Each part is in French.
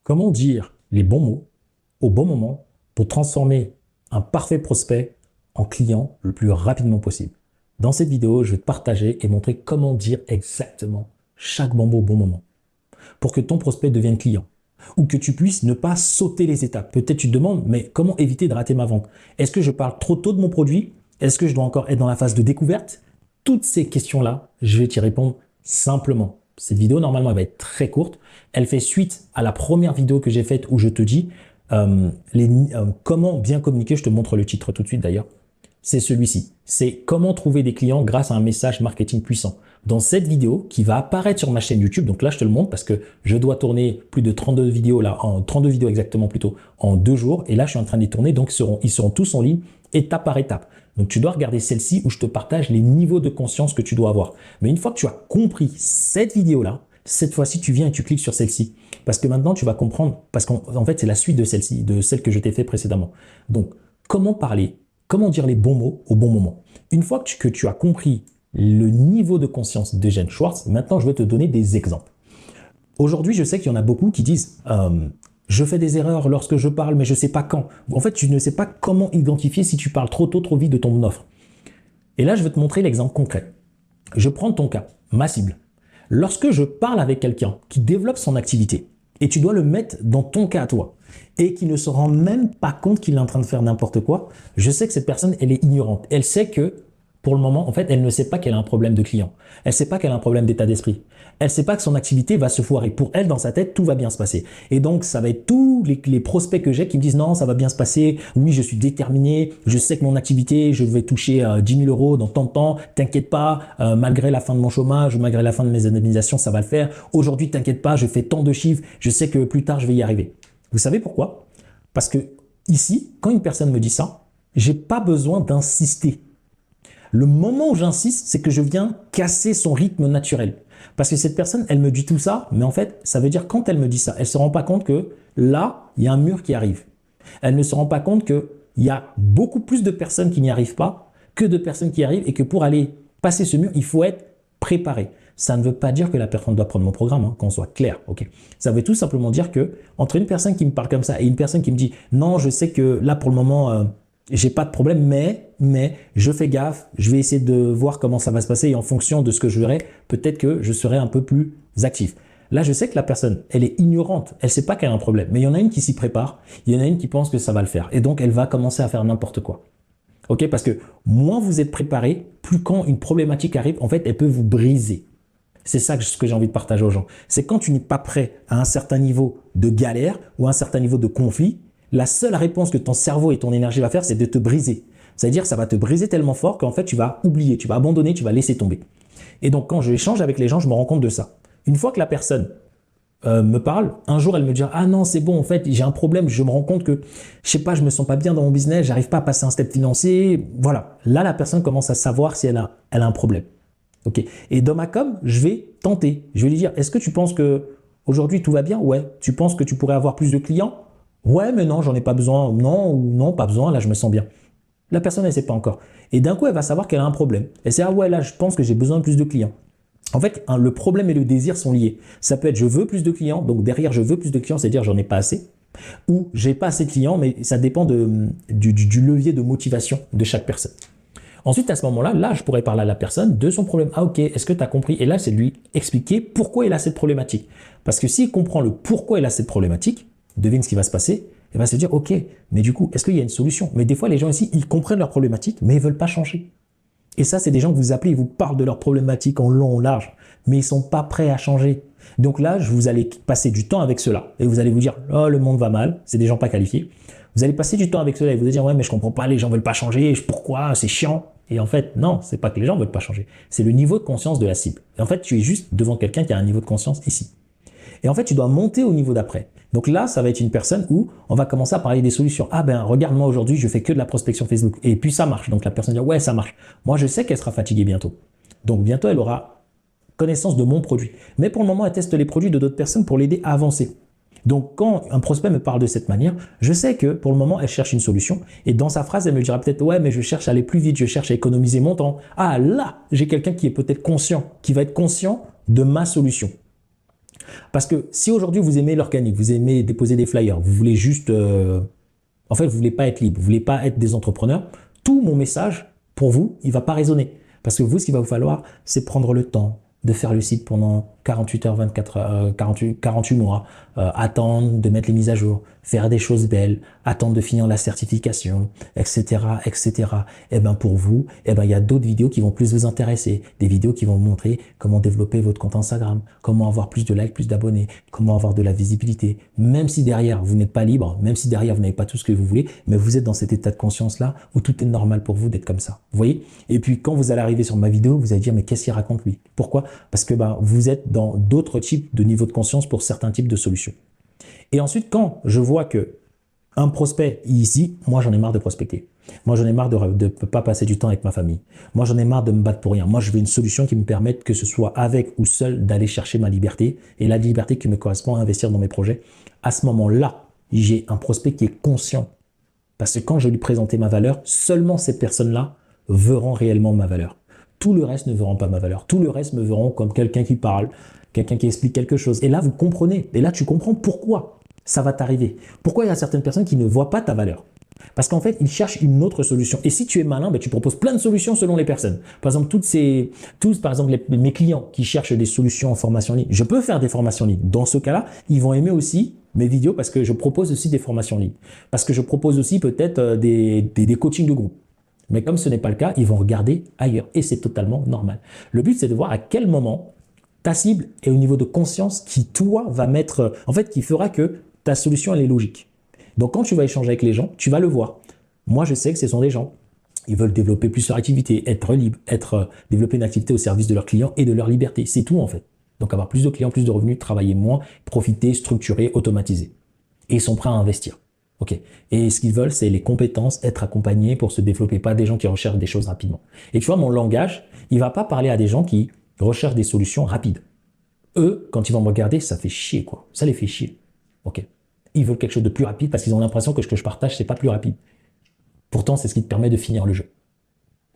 Comment dire les bons mots au bon moment pour transformer un parfait prospect en client le plus rapidement possible? Dans cette vidéo, je vais te partager et montrer comment dire exactement chaque bon mot au bon moment pour que ton prospect devienne client ou que tu puisses ne pas sauter les étapes. Peut-être tu te demandes, mais comment éviter de rater ma vente? Est-ce que je parle trop tôt de mon produit? Est-ce que je dois encore être dans la phase de découverte? Toutes ces questions-là, je vais t'y répondre simplement. Cette vidéo, normalement, elle va être très courte. Elle fait suite à la première vidéo que j'ai faite où je te dis comment bien communiquer. Je te montre le titre tout de suite d'ailleurs. C'est celui-ci. C'est comment trouver des clients grâce à un message marketing puissant. Dans cette vidéo qui va apparaître sur ma chaîne YouTube, donc là je te le montre parce que je dois tourner plus de 32 vidéos là, en 32 vidéos exactement plutôt, en 2 jours. Et là je suis en train d'y tourner, donc ils seront tous en ligne étape par étape. Donc tu dois regarder celle-ci où je te partage les niveaux de conscience que tu dois avoir. Mais une fois que tu as compris cette vidéo-là, cette fois-ci tu viens et tu cliques sur celle-ci. Parce que maintenant tu vas comprendre, parce qu'en fait c'est la suite de celle-ci, de celle que je t'ai fait précédemment. Donc comment parler? Comment dire les bons mots au bon moment? Une fois que tu as compris le niveau de conscience d'Eugène Schwartz, maintenant je vais te donner des exemples. Aujourd'hui, je sais qu'il y en a beaucoup qui disent je fais des erreurs lorsque je parle, mais je ne sais pas quand. En fait, tu ne sais pas comment identifier si tu parles trop tôt, trop vite de ton offre. Et là, je vais te montrer l'exemple concret. Je prends ton cas, ma cible. Lorsque je parle avec quelqu'un qui développe son activité, et tu dois le mettre dans ton cas à toi, et qui ne se rend même pas compte qu'il est en train de faire n'importe quoi, je sais que cette personne, elle est ignorante. Elle sait que, pour le moment, en fait, elle ne sait pas qu'elle a un problème de client. Elle ne sait pas qu'elle a un problème d'état d'esprit. Elle ne sait pas que son activité va se foirer. Pour elle, dans sa tête, tout va bien se passer. Et donc, ça va être tous les prospects que j'ai qui me disent non, ça va bien se passer. Oui, je suis déterminé. Je sais que mon activité, je vais toucher 10 000 euros dans tant de temps. T'inquiète pas, malgré la fin de mon chômage ou malgré la fin de mes indemnisations, ça va le faire. Aujourd'hui, t'inquiète pas, je fais tant de chiffres. Je sais que plus tard, je vais y arriver. Vous savez pourquoi? Parce que ici, quand une personne me dit ça, j'ai pas besoin d'insister. Le moment où j'insiste, c'est que je viens casser son rythme naturel. Parce que cette personne, elle me dit tout ça, mais en fait, ça veut dire quand elle me dit ça, elle ne se rend pas compte que là, il y a un mur qui arrive. Elle ne se rend pas compte qu'il y a beaucoup plus de personnes qui n'y arrivent pas que de personnes qui y arrivent et que pour aller passer ce mur, il faut être préparé. Ça ne veut pas dire que la personne doit prendre mon programme, qu'on soit clair. Okay. Ça veut tout simplement dire que entre une personne qui me parle comme ça et une personne qui me dit « Non, je sais que là, pour le moment, j'ai pas de problème, mais je fais gaffe, je vais essayer de voir comment ça va se passer et en fonction de ce que je verrai, peut-être que je serai un peu plus actif. » Là, je sais que la personne, elle est ignorante, elle sait pas qu'elle a un problème, mais il y en a une qui s'y prépare, il y en a une qui pense que ça va le faire et donc elle va commencer à faire n'importe quoi. Ok, parce que moins vous êtes préparé, plus quand une problématique arrive, en fait, elle peut vous briser. C'est ça ce que j'ai envie de partager aux gens. C'est quand tu n'es pas prêt à un certain niveau de galère ou à un certain niveau de conflit, la seule réponse que ton cerveau et ton énergie va faire, c'est de te briser. C'est-à-dire, ça va te briser tellement fort qu'en fait, tu vas oublier, tu vas abandonner, tu vas laisser tomber. Et donc, quand je échange avec les gens, je me rends compte de ça. Une fois que la personne me parle, un jour, elle me dit « Ah non, c'est bon, en fait, j'ai un problème, je me rends compte que, je sais pas, je me sens pas bien dans mon business, j'arrive pas à passer un step financier. » Voilà. Là, la personne commence à savoir si elle a un problème. Ok. Et dans ma com, je vais tenter. Je vais lui dire « Est-ce que tu penses que aujourd'hui tout va bien? Ouais. Tu penses que tu pourrais avoir plus de clients? Ouais, mais non, j'en ai pas besoin. Non, ou non, pas besoin, là, je me sens bien. » La personne, elle ne sait pas encore. Et d'un coup, elle va savoir qu'elle a un problème. Elle sait « Ah ouais, là, je pense que j'ai besoin de plus de clients. » En fait, le problème et le désir sont liés. Ça peut être « Je veux plus de clients », donc derrière « Je veux plus de clients », c'est-à-dire « J'en ai pas assez ». Ou « J'ai pas assez de clients », mais ça dépend du levier de motivation de chaque personne. Ensuite, à ce moment-là, là, je pourrais parler à la personne de son problème. Ah ok, est-ce que tu as compris? Et là, c'est de lui expliquer pourquoi il a cette problématique. Parce que s'il comprend le pourquoi il a cette problématique, devine ce qui va se passer, il va se dire, ok, mais du coup, est-ce qu'il y a une solution? Mais des fois, les gens ici, ils comprennent leur problématique, mais ils ne veulent pas changer. Et ça, c'est des gens que vous appelez, ils vous parlent de leur problématique en long, en large, mais ils ne sont pas prêts à changer. Donc là, vous allez passer du temps avec ceux-là et vous allez vous dire, oh, le monde va mal, c'est des gens pas qualifiés. Vous allez passer du temps avec ceux-là et vous allez dire, ouais, mais je comprends pas, les gens veulent pas changer, pourquoi, c'est chiant. Et en fait, non, c'est pas que les gens veulent pas changer, c'est le niveau de conscience de la cible. Et en fait, tu es juste devant quelqu'un qui a un niveau de conscience ici. Et en fait, tu dois monter au niveau d'après. Donc là, ça va être une personne où on va commencer à parler des solutions. Ah ben, regarde-moi aujourd'hui, je fais que de la prospection Facebook. Et puis ça marche. Donc la personne dit, ouais, ça marche. Moi, je sais qu'elle sera fatiguée bientôt. Donc bientôt, elle aura connaissance de mon produit. Mais pour le moment, elle teste les produits de d'autres personnes pour l'aider à avancer. Donc, quand un prospect me parle de cette manière, je sais que pour le moment, elle cherche une solution. Et dans sa phrase, elle me dira peut-être « Ouais, mais je cherche à aller plus vite, je cherche à économiser mon temps. » Ah là, j'ai quelqu'un qui est peut-être conscient, qui va être conscient de ma solution. Parce que si aujourd'hui vous aimez l'organique, vous aimez déposer des flyers, vous voulez juste, en fait, vous voulez pas être libre, vous voulez pas être des entrepreneurs, tout mon message pour vous, il va pas résonner. Parce que vous, ce qu'il va vous falloir, c'est prendre le temps de faire le site pendant 48 heures, 24 heures, 48 mois, attendre de mettre les mises à jour, faire des choses belles, attendre de finir la certification, etc., etc. Et ben pour vous, et ben il y a d'autres vidéos qui vont plus vous intéresser, des vidéos qui vont vous montrer comment développer votre compte Instagram, comment avoir plus de likes, plus d'abonnés, comment avoir de la visibilité. Même si derrière vous n'êtes pas libre, même si derrière vous n'avez pas tout ce que vous voulez, mais vous êtes dans cet état de conscience là où tout est normal pour vous d'être comme ça. Vous voyez? Et puis quand vous allez arriver sur ma vidéo, vous allez dire mais qu'est-ce qu'il raconte lui? Pourquoi? Parce que vous êtes dans d'autres types de niveaux de conscience pour certains types de solutions. Et ensuite, quand je vois que un prospect ici, moi j'en ai marre de prospecter. Moi j'en ai marre de ne pas passer du temps avec ma famille. Moi j'en ai marre de me battre pour rien. Moi je veux une solution qui me permette, que ce soit avec ou seul, d'aller chercher ma liberté et la liberté qui me correspond à investir dans mes projets. À ce moment-là, j'ai un prospect qui est conscient. Parce que quand je lui présentais ma valeur, seulement ces personnes-là verront réellement ma valeur. Tout le reste ne verront pas ma valeur. Tout le reste me verront comme quelqu'un qui parle, quelqu'un qui explique quelque chose. Et là, vous comprenez. Et là, tu comprends pourquoi ça va t'arriver. Pourquoi il y a certaines personnes qui ne voient pas ta valeur. Parce qu'en fait, ils cherchent une autre solution. Et si tu es malin, tu proposes plein de solutions selon les personnes. Par exemple, par exemple, mes clients qui cherchent des solutions en formation en ligne, je peux faire des formations en ligne. Dans ce cas-là, ils vont aimer aussi mes vidéos parce que je propose aussi des formations en ligne. Parce que je propose aussi peut-être des coachings de groupe. Mais comme ce n'est pas le cas, ils vont regarder ailleurs. Et c'est totalement normal. Le but, c'est de voir à quel moment ta cible est au niveau de conscience qui, toi, va mettre, en fait, qui fera que ta solution, elle est logique. Donc, quand tu vas échanger avec les gens, tu vas le voir. Moi, je sais que ce sont des gens, ils veulent développer plus leur activité, être libre, développer une activité au service de leurs clients et de leur liberté. C'est tout, en fait. Donc, avoir plus de clients, plus de revenus, travailler moins, profiter, structurer, automatiser. Et ils sont prêts à investir. OK. Et ce qu'ils veulent, c'est les compétences, être accompagnés pour se développer, pas des gens qui recherchent des choses rapidement. Et tu vois, mon langage, il va pas parler à des gens qui recherchent des solutions rapides. Eux, quand ils vont me regarder, ça fait chier, quoi. Ça les fait chier. OK. Ils veulent quelque chose de plus rapide parce qu'ils ont l'impression que ce que je partage, c'est pas plus rapide. Pourtant, c'est ce qui te permet de finir le jeu.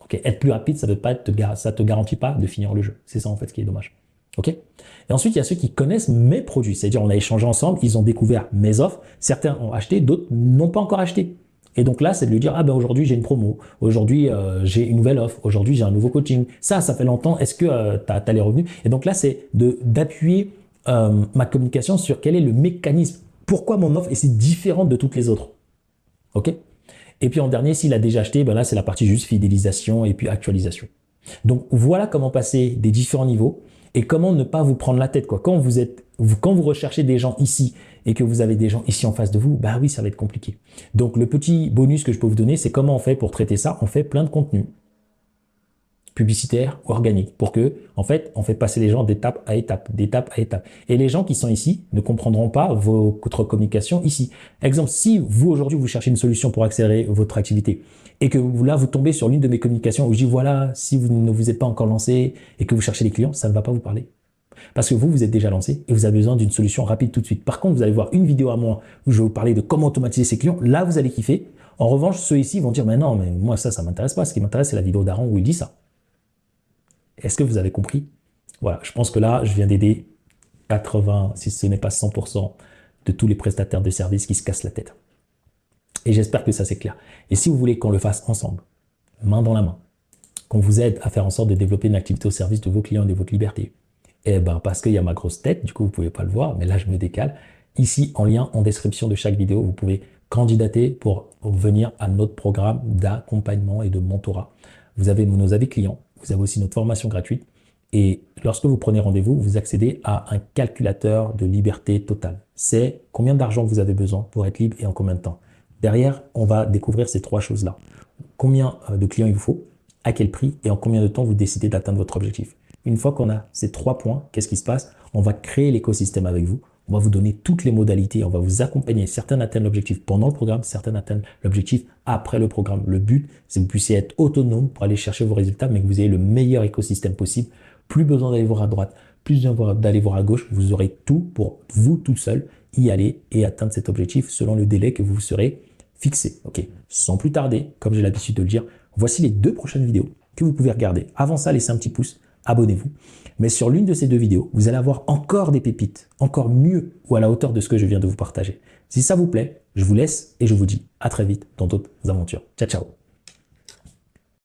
OK. Être plus rapide, ça te garantit pas de finir le jeu. C'est ça, en fait, ce qui est dommage. OK. Et ensuite, il y a ceux qui connaissent mes produits. C'est-à-dire, on a échangé ensemble, ils ont découvert mes offres. Certains ont acheté, d'autres n'ont pas encore acheté. Et donc là, c'est de lui dire, aujourd'hui, j'ai une promo. Aujourd'hui, j'ai une nouvelle offre. Aujourd'hui, j'ai un nouveau coaching. Ça fait longtemps. Est-ce que tu as les revenus? Et donc là, c'est d'appuyer ma communication sur quel est le mécanisme. Pourquoi mon offre est si différente de toutes les autres? OK. Et puis en dernier, s'il a déjà acheté, là, c'est la partie juste fidélisation et puis actualisation. Donc voilà comment passer des différents niveaux et comment ne pas vous prendre la tête, quoi. Quand vous recherchez des gens ici et que vous avez des gens ici en face de vous, oui, ça va être compliqué. Donc le petit bonus que je peux vous donner, c'est comment on fait pour traiter ça. On fait plein de contenus publicitaires ou organiques pour que, en fait, on fait passer les gens d'étape à étape, d'étape à étape. Et les gens qui sont ici ne comprendront pas votre communication ici. Exemple, si vous aujourd'hui vous cherchez une solution pour accélérer votre activité et que vous tombez sur l'une de mes communications où je dis voilà, si vous ne vous êtes pas encore lancé et que vous cherchez des clients, ça ne va pas vous parler. Parce que vous êtes déjà lancé et vous avez besoin d'une solution rapide tout de suite. Par contre, vous allez voir une vidéo à moi où je vais vous parler de comment automatiser ses clients. Là, vous allez kiffer. En revanche, ceux ici vont dire mais non, mais moi ça m'intéresse pas. Ce qui m'intéresse, c'est la vidéo d'Aaron où il dit ça. Est-ce que vous avez compris? Voilà, je pense que là, je viens d'aider 80, si ce n'est pas 100% de tous les prestataires de services qui se cassent la tête. Et j'espère que ça c'est clair. Et si vous voulez qu'on le fasse ensemble, main dans la main, qu'on vous aide à faire en sorte de développer une activité au service de vos clients et de votre liberté, parce qu'il y a ma grosse tête, du coup vous pouvez pas le voir, mais là je me décale. Ici, en lien en description de chaque vidéo, vous pouvez candidater pour venir à notre programme d'accompagnement et de mentorat. Vous avez nos avis clients, vous avez aussi notre formation gratuite. Et lorsque vous prenez rendez-vous, vous accédez à un calculateur de liberté totale. C'est combien d'argent vous avez besoin pour être libre et en combien de temps. Derrière, on va découvrir ces trois choses-là. Combien de clients il vous faut, à quel prix et en combien de temps vous décidez d'atteindre votre objectif. Une fois qu'on a ces 3 points, qu'est-ce qui se passe? On va créer l'écosystème avec vous. On va vous donner toutes les modalités. On va vous accompagner. Certains atteignent l'objectif pendant le programme, certains atteignent l'objectif après le programme. Le but, c'est que vous puissiez être autonome pour aller chercher vos résultats, mais que vous ayez le meilleur écosystème possible. Plus besoin d'aller voir à droite, plus besoin d'aller voir à gauche. Vous aurez tout pour vous tout seul y aller et atteindre cet objectif selon le délai que vous vous serez fixé. OK. Sans plus tarder, comme j'ai l'habitude de le dire, voici les 2 prochaines vidéos que vous pouvez regarder. Avant ça, laissez un petit pouce, abonnez-vous. Mais sur l'une de ces deux vidéos, vous allez avoir encore des pépites, encore mieux ou à la hauteur de ce que je viens de vous partager. Si ça vous plaît, je vous laisse et je vous dis à très vite dans d'autres aventures. Ciao, ciao.